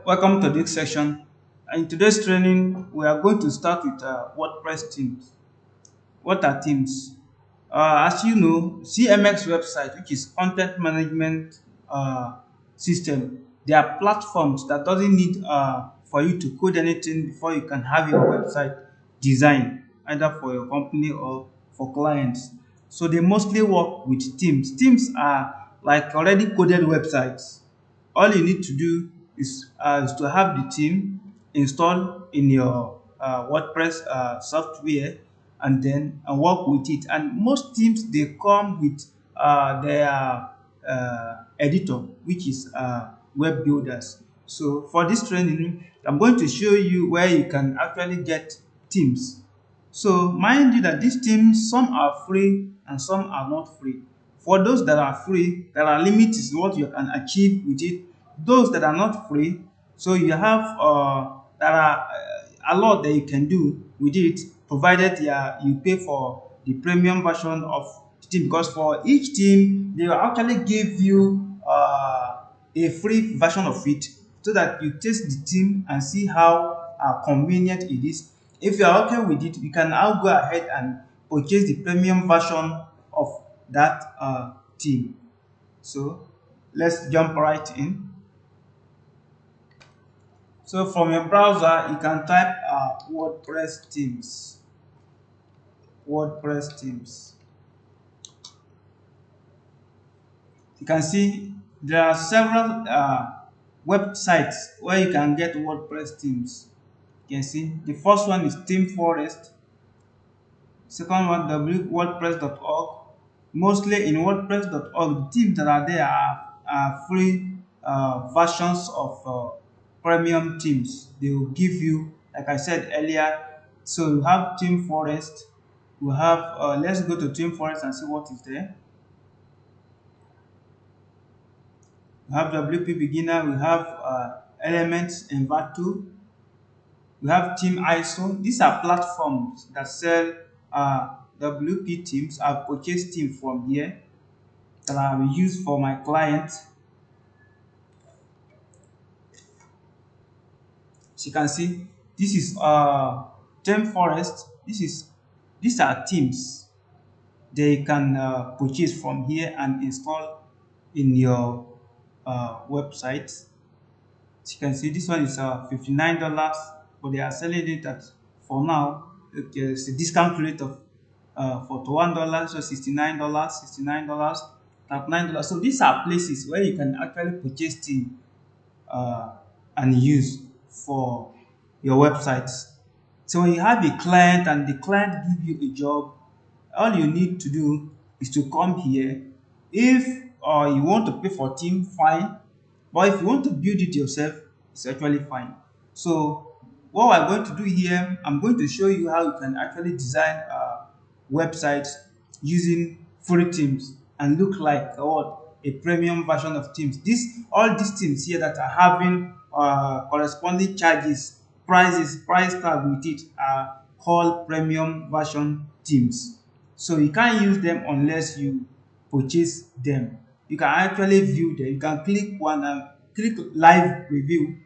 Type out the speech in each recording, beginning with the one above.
Welcome to this session. In today's training, we are going to start with WordPress themes. What are themes? As you know, CMX website, which is content management system, they are platforms that doesn't need for you to code anything before you can have your website designed, either for your company or for clients. So they mostly work with themes. Themes are like already coded websites. All you need to do is to have the theme installed in your WordPress software and then work with it. And most themes they come with their editor, which is web builders. So for this training, I'm going to show you where you can actually get themes. So mind you that these themes, some are free and some are not free. For those that are free, there are limits to what you can achieve with it. Those that are not free, so you have there are a lot that you can do with it, provided you pay for the premium version of the theme. Because for each theme, they will actually give you a free version of it, so that you test the theme and see how convenient it is. If you are okay with it, you can now go ahead and purchase the premium version of that theme. So let's jump right in. So from your browser, you can type WordPress themes. WordPress themes. You can see there are several websites where you can get WordPress themes. You can see the first one is Theme Forest. Second one, WordPress.org. Mostly in WordPress.org, the themes that are there are free versions of premium themes. They will give you, like I said earlier. So you have Theme Forest. We have, let's go to Theme Forest and see what is there. We have WP Beginner. We have Elements and Vatu. We have Team ISO. These are platforms that sell WP themes. I've purchased themes from here that I will use for my clients. So you can see this is Theme Forest. These are themes they can purchase from here and install in your website. So you can see this one is $59, but they are selling it at, for now, it's a discount rate of $41, so $69, $69, $39. So these are places where you can actually purchase things and use for your websites. So when you have a client and the client give you a job, all you need to do is to come here. If you want to pay for theme, fine. But if you want to build it yourself, it's actually fine. So what we're going to do here, I'm going to show you how you can actually design websites using free themes and look like a premium version of themes. All these themes here that are having corresponding charges, price tag with it are called premium version themes. So you can't use them unless you purchase them. You can actually view them. You can click one and click live review.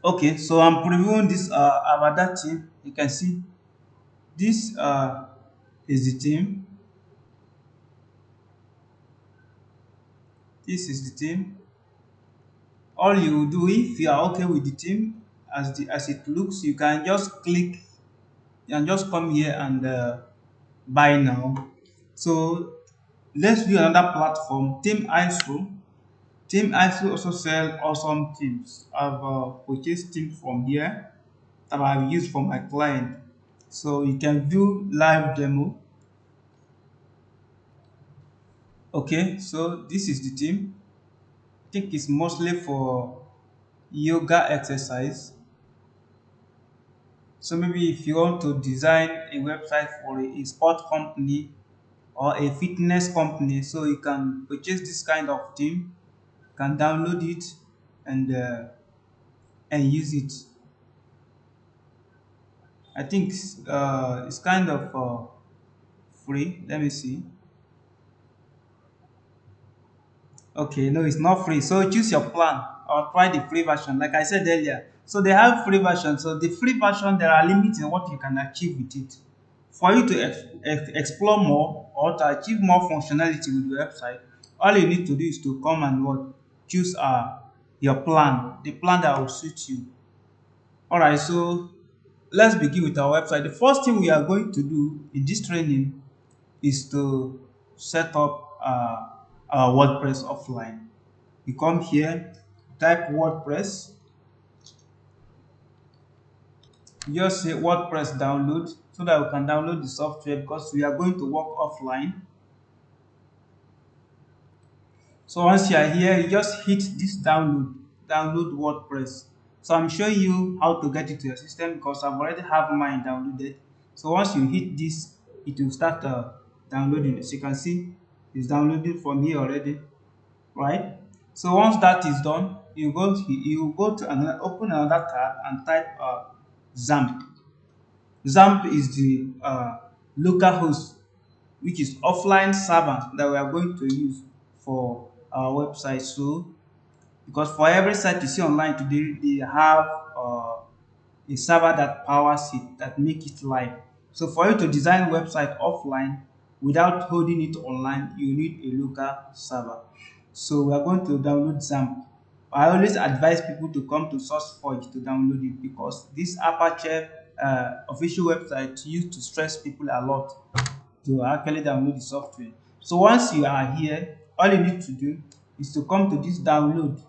Okay, so I'm previewing this avatar theme. You can see this is the theme. This is the theme. All you do, if you are okay with the theme as it looks, you can just click and just come here and buy now. So let's view another platform, Team ISO. Team ISO also sell awesome themes. I've purchased themes from here that I've used for my client. So you can view live demo. Okay, so this is the theme. I think it's mostly for yoga exercise. So maybe if you want to design a website for a sport company or a fitness company, so you can purchase this kind of theme, can download it and use it. I think it's kind of free. Let me see. Okay, no, it's not free. So choose your plan or try the free version. Like I said earlier, so they have free version. So the free version, there are limits in what you can achieve with it. For you to explore more or to achieve more functionality with the website, all you need to do is to come and what choose your plan, the plan that will suit you. All right, so let's begin with our website. The first thing we are going to do in this training is to set up our WordPress offline. You come here, type WordPress, you just say WordPress download so that we can download the software because we are going to work offline. So once you are here, you just hit this download WordPress. So I'm showing you how to get it to your system because I've already have mine downloaded. So once you hit this, it will start downloading. As you can see, it's downloading from here already, right? So once that is done, you go to another, open another tab and type Xamp. Xamp is the local host, which is offline server that we are going to use for our website. So because for every site you see online today, they have a server that powers it, that make it live. So for you to design website offline without holding it online, you need a local server. So we are going to download Xamp. I always advise people to come to SourceForge to download it because this Apache official website used to stress people a lot to actually download the software. So once you are here, all you need to do is to come to this download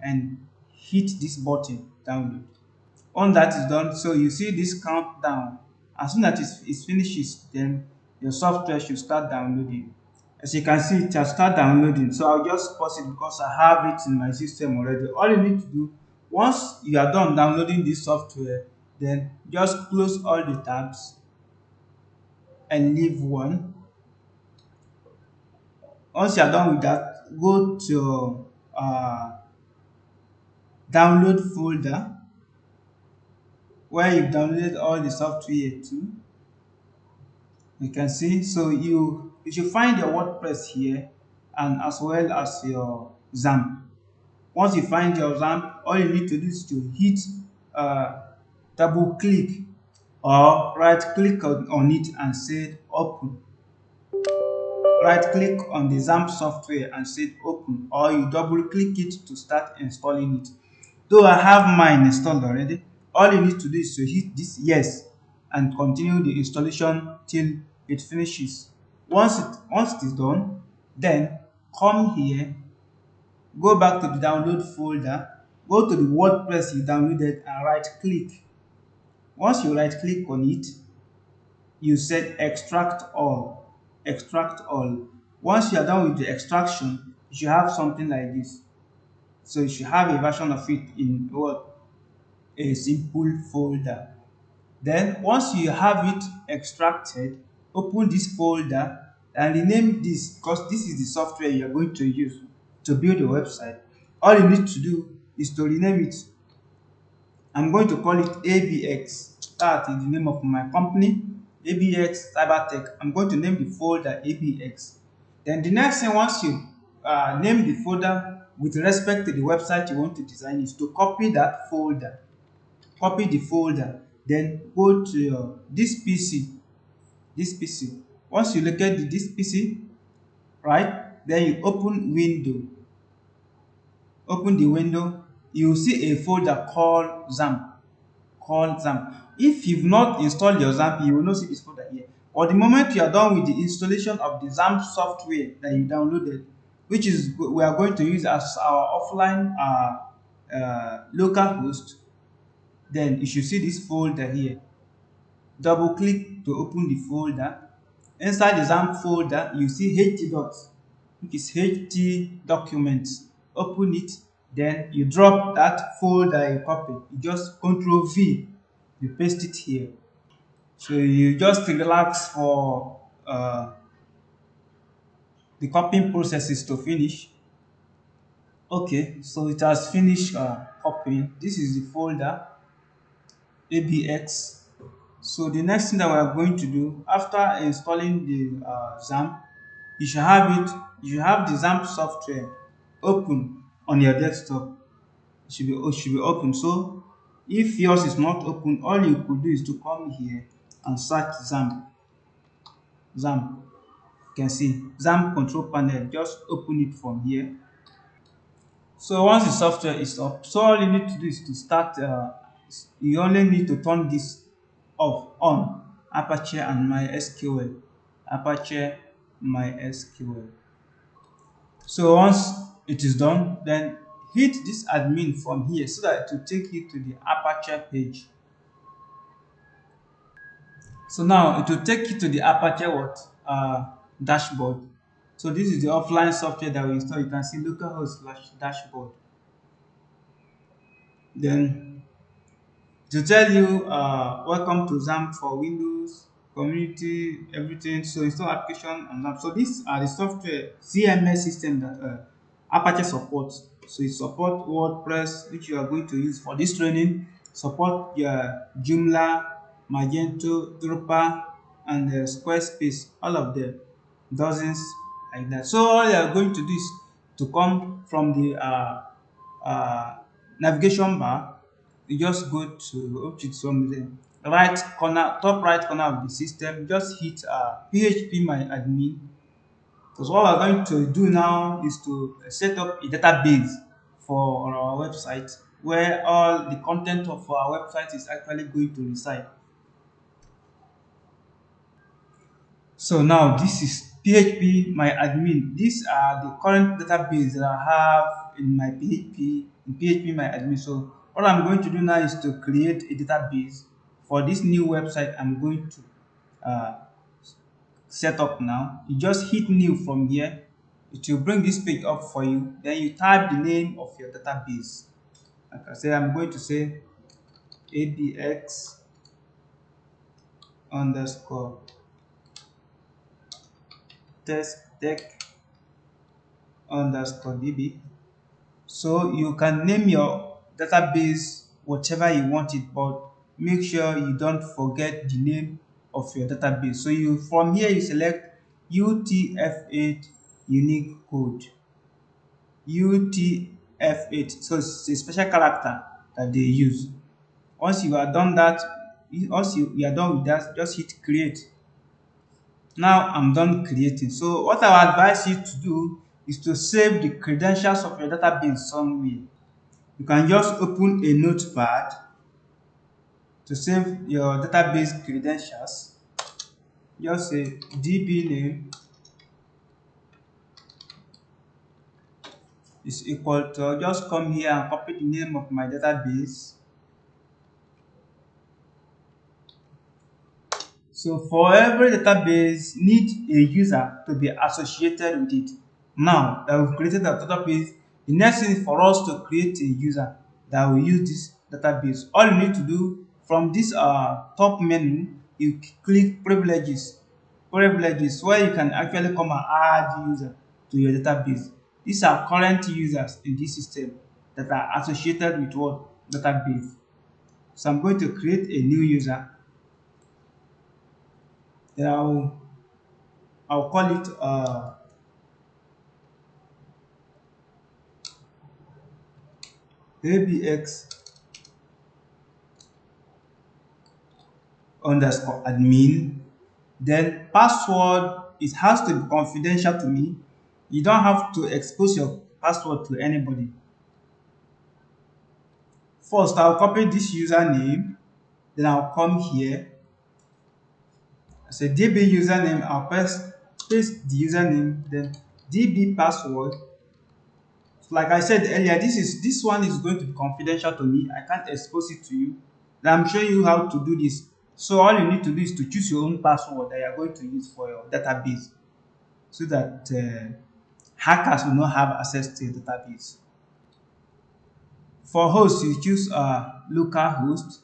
and hit this button, download. Once that is done, so you see this countdown. As soon as it finishes, then your software should start downloading. As you can see, it has started downloading. So I'll just pause it because I have it in my system already. All you need to do, once you are done downloading this software, then just close all the tabs and leave one. Once you are done with that, go to download folder where you've downloaded all the software to. You can see, so you should find your WordPress here and as well as your Xamp. Once you find your Xamp, all you need to do is to hit uh, double click or right click on it and say open. Right click on the Xamp software and say open, or you double click it to start installing it. Though I have mine installed already, all you need to do is to hit this yes and continue the installation till it finishes. Once it is done, then come here, go back to the download folder, go to the WordPress you downloaded and right click. Once you right click on it, you set extract all. Extract all. Once you are done with the extraction, you should have something like this. So you should have a version of it in what? A simple folder. Then once you have it extracted, open this folder and rename this because this is the software you are going to use to build a website. All you need to do is to rename it. I'm going to call it ABX. That is the name of my company, ABX Cybertech. I'm going to name the folder ABX. Then the next thing, once you name the folder with respect to the website you want to design, is to copy that folder. Copy the folder. Then go to this PC. This PC. Once you locate this PC, right? Then you open window. Open the window. You will see a folder called Xamp. If you've not installed your Xamp, you will not see this folder here. But the moment you are done with the installation of the Xamp software that you downloaded, which is we are going to use as our offline local host, then you should see this folder here. Double click to open the folder. Inside the Xamp folder, you see ht docs, which is ht documents. Open it, then you drop that folder you copy. You just Ctrl V, you paste it here. So you just relax for the copying processes to finish. Okay, so it has finished copying. This is the folder ABX. So the next thing that we are going to do after installing the Xamp, you should have it you have the Xamp software open on your desktop. It should be open. So if yours is not open, all you could do is to come here and search Xamp. You can see Xamp control panel. Just open it from here. So once the software is up, so all you need to do is to start. You only need to turn this off on Apache and MySQL. Apache MySQL. So once it is done, then hit this admin from here so that it will take you to the Apache page. So now it will take you to the Apache dashboard. So this is the offline software that we install. You can see localhost/dashboard. Then to tell you welcome to Xamp for Windows, community, everything. So install application and Xamp. So these are the software CMS system that Apache supports. So it supports WordPress, which you are going to use for this training. Support your Joomla, Magento, Drupal, and Squarespace. All of them, dozens like that. So all you are going to do is to come from the uh, navigation bar. You just go to from the right corner, top right corner of the system. Just hit PHP my admin. Because what we're going to do now is to set up a database for our website where all the content of our website is actually going to reside. So now this is PHP my admin. These are the current database that I have in my PHP my admin. So what I'm going to do now is to create a database for this new website I'm going to uh, set up now. You just hit new from here. It will bring this page up for you. Then you type the name of your database. Like I say, I'm going to say ABX underscore tech underscore DB. So you can name your database whatever you want it, but make sure you don't forget the name of your database. So you from here you select UTF-8 unique code. UTF-8. So it's a special character that they use. Once you are done that, once you are done with that, just hit create. Now I'm done creating. So what I would advise you to do is to save the credentials of your database somewhere. You can just open a notepad to save your database credentials. Just say DB name is equal to, just come here and copy the name of my database. So for every database, need a user to be associated with it. Now that we've created a database, the next thing is for us to create a user that will use this database. All you need to do from this top menu, you click privileges where you can actually come and add user to your database. These are current users in this system that are associated with what database. So I'm going to create a new user. Then I'll call it ABX underscore admin. Then password, it has to be confidential to me. You don't have to expose your password to anybody. First, I'll copy this username. Then I'll come here. As a DB username, I'll paste the username. Then DB password. Like I said earlier, this one is going to be confidential to me. I can't expose it to you. And I'm showing you how to do this. So all you need to do is to choose your own password that you are going to use for your database, so that hackers will not have access to your database. For host, you choose localhost.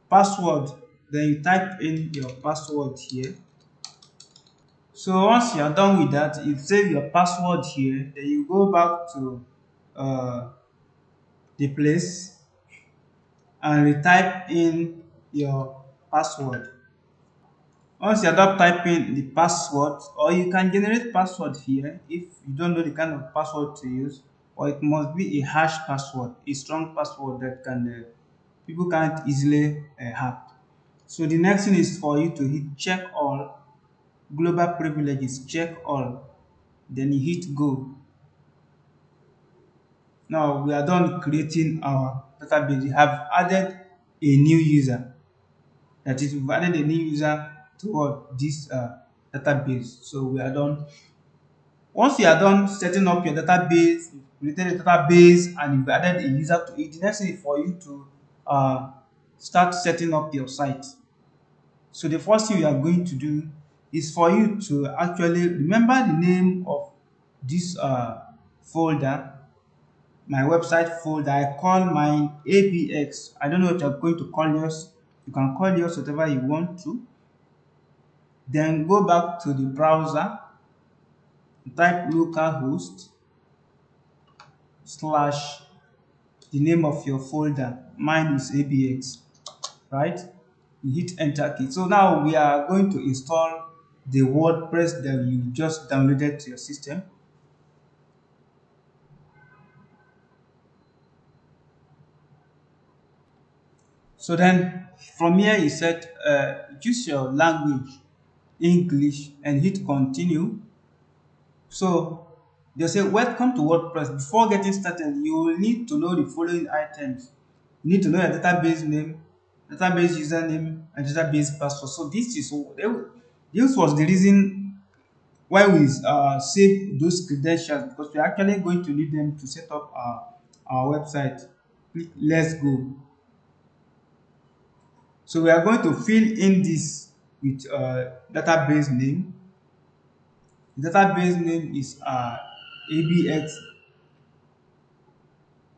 Password, then you type in your password here. So once you are done with that, you save your password here. Then you go back to the place and retype in your password. Once you're done typing the password, or you can generate password here if you don't know the kind of password to use, or it must be a hash password, a strong password that can people can't easily hack. So the next thing is for you to hit check all, global privileges, check all, then you hit go. Now we are done creating our database. We have added a new user. That is, we've added a new user to this database. So we are done. Once you are done setting up your database, you've created a database and you've added a user to it, the next thing is for you to start setting up your site. So the first thing you are going to do is for you to actually remember the name of this folder, my website folder. I call mine ABX. I don't know what you're going to call yours. You can call yours whatever you want to. Then go back to the browser, type localhost slash the name of your folder. Mine is ABX, right? You hit enter key. So now we are going to install the WordPress that you just downloaded to your system. So then from here you set choose your language, English, and hit continue. So they say welcome to WordPress. Before getting started, you will need to know the following items. You need to know your database name, database username, and database password. So this was the reason why we save those credentials, because we're actually going to need them to set up our website. Click let's go. So we are going to fill in this with database name. The database name is abx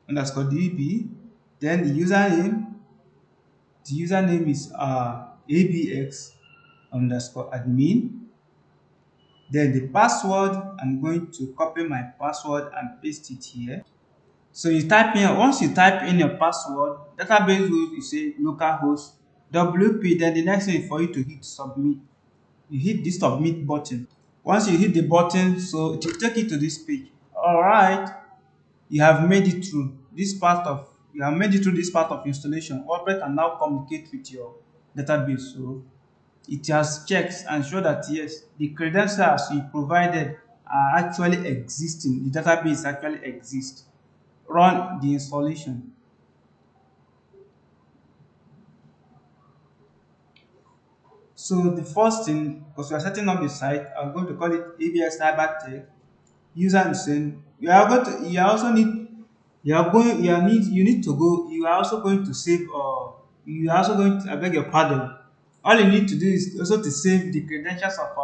underscore db. Then the username is abx underscore admin. Then the password, I'm going to copy my password and paste it here. So you type in, once you type in your password, database will you say localhost WP, then the next thing is for you to hit submit. You hit the submit button. Once you hit the button, so it will take you to this page. Alright, you have made it through this part of installation. WordPress can now communicate with your database. So it has checks and show that yes, the credentials you provided are actually existing. The database actually exists. Run the installation. So the first thing, because we are setting up the site, I'm going to call it ABS Cyber Tech. User and saying you need to go. You are also going to save, or you are also going to, I beg your pardon. All you need to do is also to save the credentials of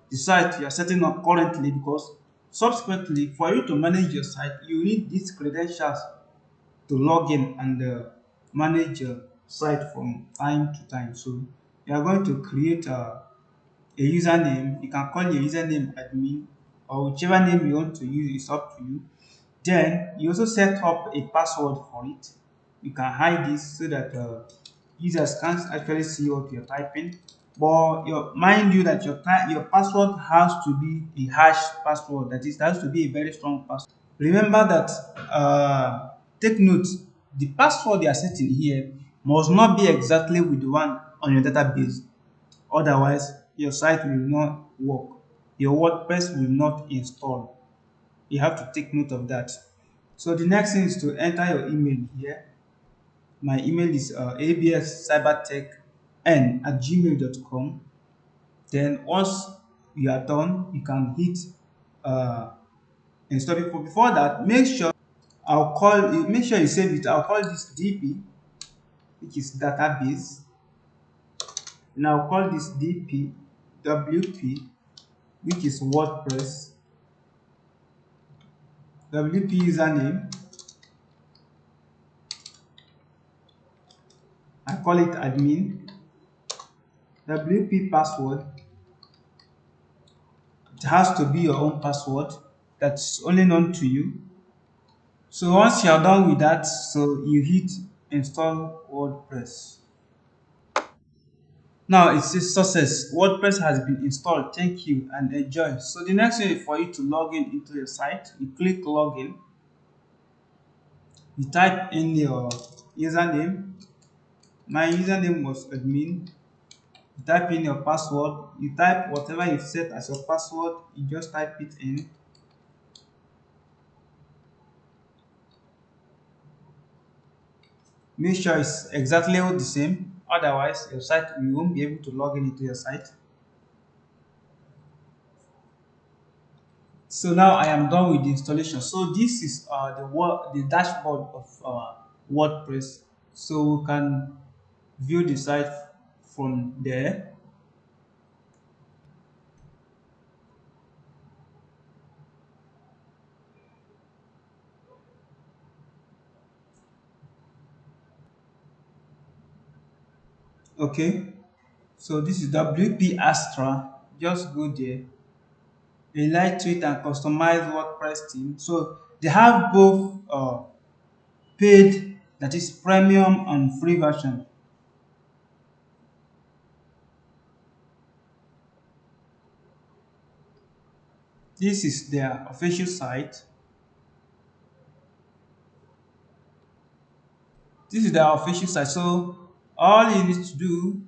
the site you are setting up currently, because subsequently for you to manage your site, you need these credentials to log in and manage your site from time to time. So you are going to create a username. You can call your username admin, or whichever name you want to use is up to you. Then you also set up a password for it. You can hide this so that users can't actually see what you're typing. But mind you that your password has to be a hash password. That is, that has to be a very strong password. Remember that take note, the password you are setting here must not be exactly with the one on your database. Otherwise, your site will not work. Your WordPress will not install. You have to take note of that. So the next thing is to enter your email here. My email is abscybertechn@gmail.com. Then once you are done, you can hit install. Before that, make sure you save it. I'll call this DP, which is database. And I'll call this DP WP, which is WordPress. WP username, I call it admin. WP password, it has to be your own password that's only known to you. So once you're done with that, so you hit install WordPress. Now it says success. WordPress has been installed. Thank you and enjoy. So the next thing is for you to log in into your site. You click login. You type in your username. My username was admin. You type in your password. You type whatever you set as your password. You just type it in. Make sure it's exactly the same. Otherwise, your site you won't be able to log in into your site. So now I am done with the installation. So this is the dashboard of WordPress. So we can view the site from there. Okay. So this is WP Astra. Just go there. They like tweet and customize WordPress theme. So they have both paid, that is premium, and free version. This is their official site. This is their official site. So all you need to do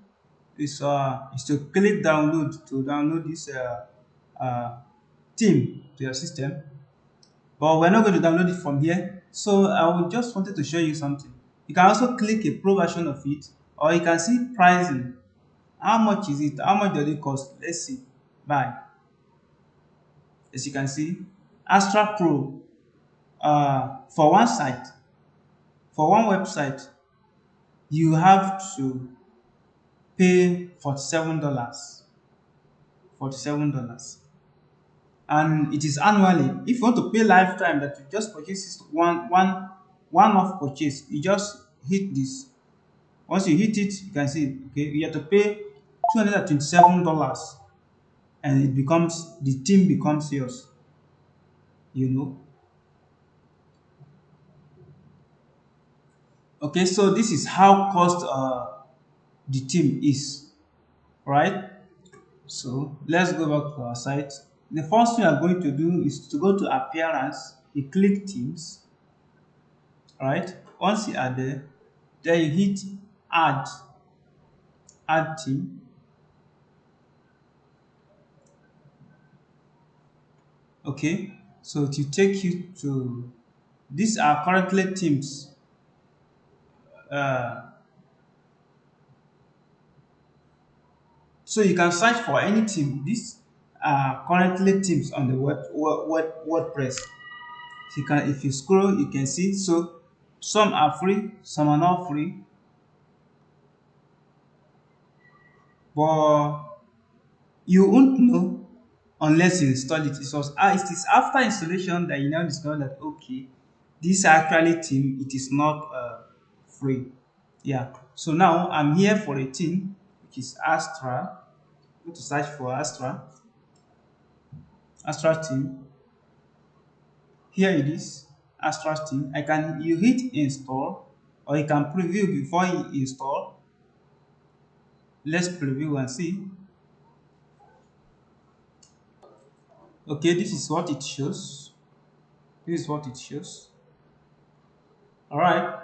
is to click download to download this uh, theme to your system. But we're not going to download it from here. So I would just wanted to show you something. You can also click a pro version of it, or you can see pricing. How much is it? How much does it cost? Let's see. Buy. As you can see, Astra Pro for one site, for one website, you have to pay $47. $47. And it is annually. If you want to pay lifetime, that you just purchase this one off purchase, you just hit this. Once you hit it, you can see, okay, you have to pay $227, and it becomes, the theme becomes yours, you know. Okay, so this is how cost the theme is, right? So let's go back to our site. The first thing I'm going to do is to go to appearance. You click themes, right? Once you are there, then you hit add theme. Okay, so it will take you to, these are currently themes. uh, so you can search for any theme. These are currently themes on the WordPress. So you can, if you scroll, you can see. So some are free, some are not free, but you won't know unless you install it. It is after installation that you now discover that, okay, this actually theme, it is not free. Yeah. So now I'm here for a theme which is Astra. Go to search for Astra theme. Here it is, Astra theme. You hit install, or you can preview before you install. Let's preview and see. Okay, this is what it shows. This is what it shows. All right.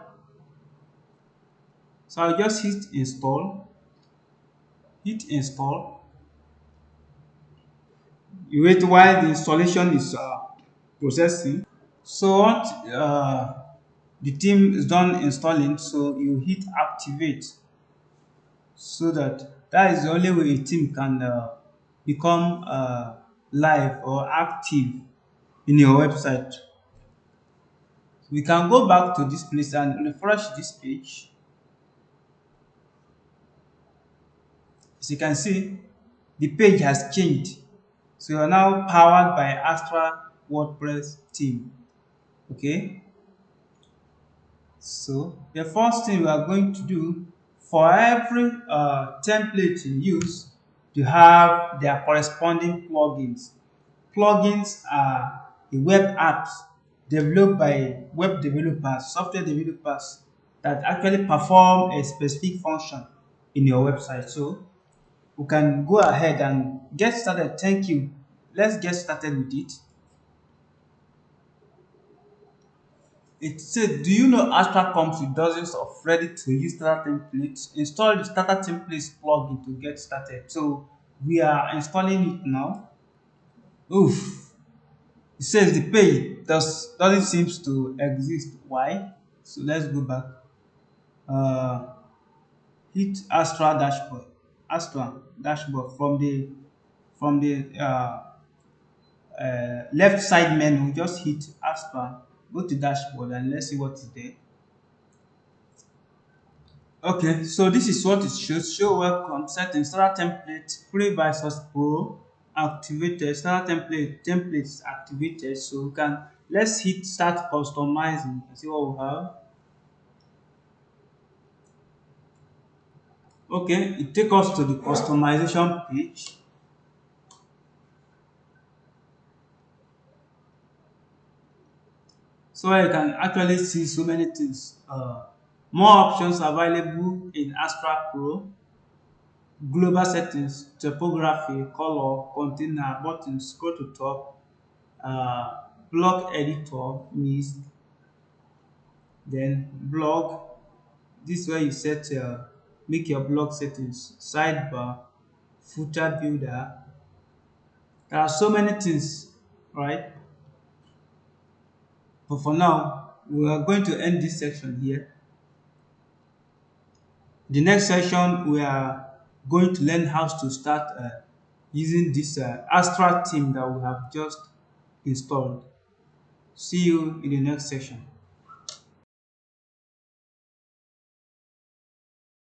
So I'll just hit install. Hit install. You wait while the installation is processing. So once the theme is done installing, so you hit activate, so that is the only way a theme can become live or active in your website. We can go back to this place and refresh this page. As you can see, the page has changed. So you are now powered by Astra WordPress theme. Okay. So the first thing we are going to do, for every template you use, to have their corresponding plugins. Plugins are the web apps developed by web developers, software developers, that actually perform a specific function in your website. So we can go ahead and get started. Thank you. Let's get started with it. It said, do you know Astra comes with dozens of ready-to-use starter templates? Install the starter templates plugin to get started. So we are installing it now. Oof. It says the page doesn't seem to exist. Why? So let's go back. Uh, Hit Astra dashboard from the left side menu. Just hit Astra. Go to dashboard and let's see what is there. Okay, so this is what it shows. Show welcome setting starter template free by source pro activated. Starter templates activated. So we can let's hit start customizing and see what we have. Okay, it takes us to the customization page. So you can actually see so many things. More options available in Astra Pro. Global settings, typography, color, container, buttons, scroll to top, blog editor, mist, then blog. This is where you set make your blog settings, sidebar, footer builder. There are so many things, right? But for now, we are going to end this section here. The next section, we are going to learn how to start using this Astra theme that we have just installed. See you in the next section.